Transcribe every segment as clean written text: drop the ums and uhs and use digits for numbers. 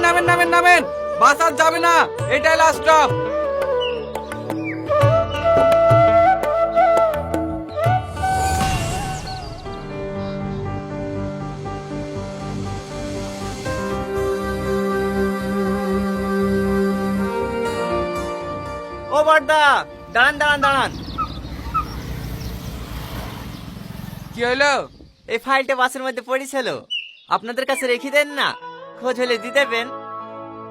নামেন নামেন নামেন, বাস আর যাবে না, এটাই লাস্ট স্টপ। ও বড়দা, দাঁড়ান দাঁড়ান দাঁড়ান। কি হলো? এই ফাইলটা বাসের মধ্যে পড়েছিল, আপনাদের কাছে রেখে দেন না, খোঁজ হলে দিয়ে দেবেন।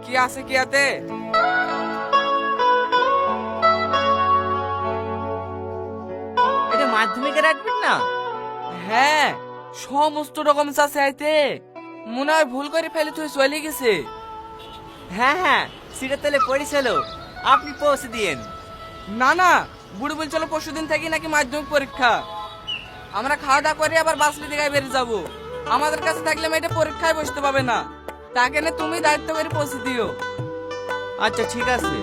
কি আছে কি আতে? এটা মাধ্যমিকে রাখবেন না? হ্যাঁ, সমস্ত ডকুমেন্টস আছে আইতে। মনে হয় ভুল করে ফেলে তুই চলে গেছে। হ্যাঁ হ্যাঁ, সিটের তলে পড়েছিল, আপনি পৌঁছে দিয়েন। না না, বুড়ো বলছিল পরশুদিন থেকে নাকি মাধ্যমিক পরীক্ষা। আমরা খাওয়া দাওয়া করে আবার বাস নিতে গায়ে বেরিয়ে যাবো। আমাদের কাছে থাকলে মেয়েটা পরীক্ষায় বসতে পাবে না। তাকে না তুমি দায়িত্ব করে পৌঁছে দিও। আচ্ছা ঠিক আছে।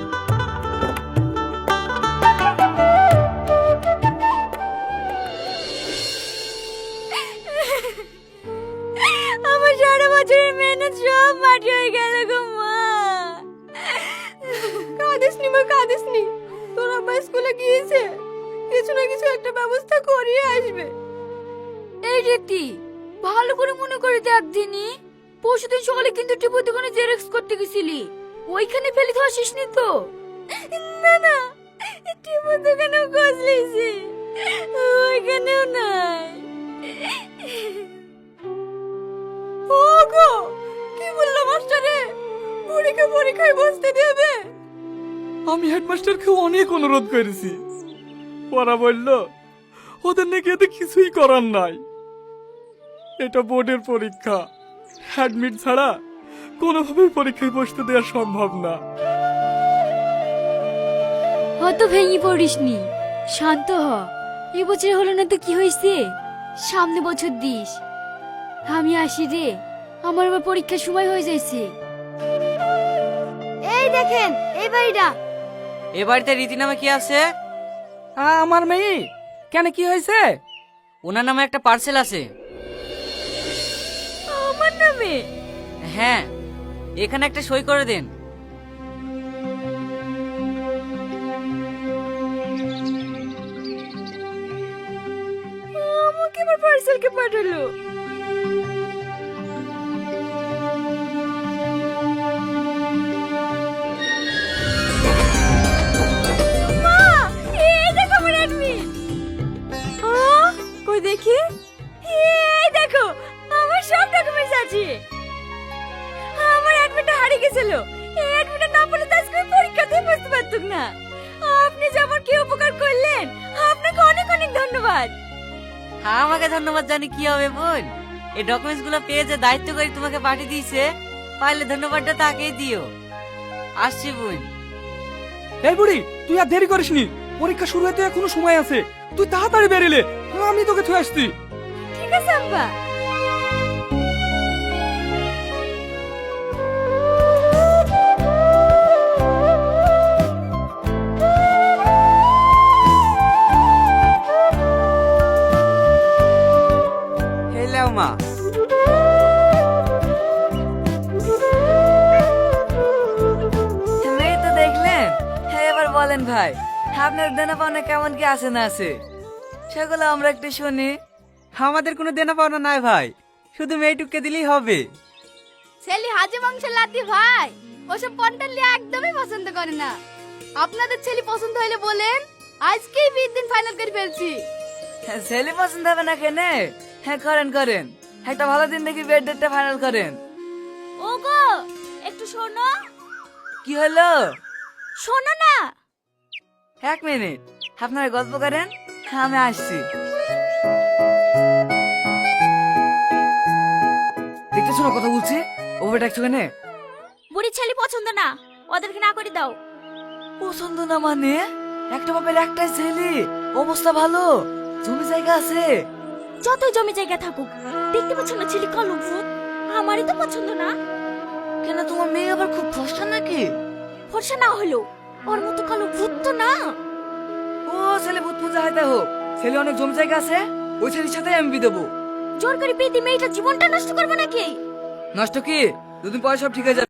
আমার সারা বছরের মেহনত সব মাটি হয়ে গেল গো মা। কাঁদিস নি মা, কাঁদিস নি। তোর আব্বা স্কুলে গিয়েছে, কিছু না কিছু একটা ব্যবস্থা করিয়ে আসবে। এই রীতি ভালো করে মনে করে দেখ দিনি, পরশুদিন সকালে কিন্তু টিপুর দোকানে জেরক্স করতে গেছিলি, ওইখানে ফেলে তো আসিসনি তো? না না, টিপুর দোকানেও খোঁজ লিয়েছি, ওইখানেও নাই। ওগো, কি বললো মাস্টারে? বুড়িকে পরীক্ষায় বসতে দেবে? আমি হেডমাস্টারকে অনেক অনুরোধ করেছি, ওরা বলল ওদের নাকি এতে কিছুই করার নাই। এটা বোর্ডের পরীক্ষা, অ্যাডমিট ছাড়া কোনোভাবেই পরীক্ষায় বসতে দেওয়া সম্ভব না। অত ভেঙে পড়িসনি, শান্ত হ। এবছর হলো না তো কি হয়েছে, সামনে বছর দিস। আমি আসি রে, আমার আবার পরীক্ষার সময় হয়ে যাইছে। এই দেখেন এই বাড়িটা। এ বাড়িতে রীতি নামে কি আছে? আমার মেয়ে কেন, কি হয়েছে? ওনার নামে একটা পার্সেল আছে। আমার নামে? হ্যাঁ, এখানে একটা সই করে দেন। আমাকে আমার পার্সেলকে পাঠালো। মা, এই দেখো আমার অ্যাডমিট। কই দেখি। এই দেখো আমার সব ডকুমেন্টস আছে। আমার অ্যাডমিটটা হারিয়ে গেছিল, এই অ্যাডমিটটা না পেলে তো আজকে পরীক্ষাতেই বসতে পারতুম না। আপনি যে আমার কি উপকার করলেন, আপনাকে অনেক অনেক ধন্যবাদ। আমাকে ধন্যবাদ জানি কি হবে বোন, এই ডকুমেন্টস গুলো পেয়ে যে দায়িত্ব করে তোমাকে পাঠিয়ে দিয়েছে, পারলে ধন্যবাদটা তাকেই দিও। আসছি বোন। এই বুড়ি, তুই আর দেরি করিসনি, পরীক্ষা শুরু হতে এখনো সময় আছে। তুই তাড়াতাড়ি বেরিলে, আমি তোকে থুয়ে আসছি। ঠিক আছে আব্বা। হেলো মা। এই তো দেখলেন, এবার বলেন ভাই, আপনার দেনা পাওনা কেমন কি আছে না আছে, সেগুলো আমরা একটু শুনি। আমাদের কোনো দেনা পাওনা নাই ভাই, শুধু মেয়েটুককে দিলেই হবে। ছেলে হাজে মাংস লাতি ভাই, ওসব পন্টালি একদমই পছন্দ করে না। আপনাদের ছেলে পছন্দ হইলে বলেন, আজকেই বিয়ের দিন ফাইনাল করে ফেলছি। ছেলে পছন্দ হবে না কেনে? হ্যাঁ করেন করেন, একটা ভালো দিন দেখি বিয়ের ডেটটা ফাইনাল করেন। ওগো, একটু শোনো। কি হলো? শোনো না। 1 মিনিট, আপনারা গল্প করেন, আমি আসছি। দেখতেছো না কথা বলছি, ওভার ডাকছো কেন? বুড়ি ছেলে পছন্দ না, ওদেরকে না করে দাও। পছন্দ না মানে? একটা বাপের একটাই ছেলে, অবস্থা ভালো, জমি জায়গা আছে। যত জমি জায়গা থাকুক, দেখতে পাচ্ছ না ছেলে কালো ভূত, আমারই তো পছন্দ না। কেন, তোমার মেয়ে আবার খুব ফর্সা নাকি? ফর্সা না হলো ওর মতো কালো ভূত তো না। ও ছেলে ভূত পূজা হাইতে হোক, ছেলে অনেক জমি জায়গা আছে, ওই ছেলের সাথে আমি বিয়ে দেবো। জোর করে বিয়ে দিয়ে মেয়েটার জীবনটা নষ্ট করবো নাকি? নষ্ট কি, দুদিন পরে সব ঠিক হয়ে যাবে।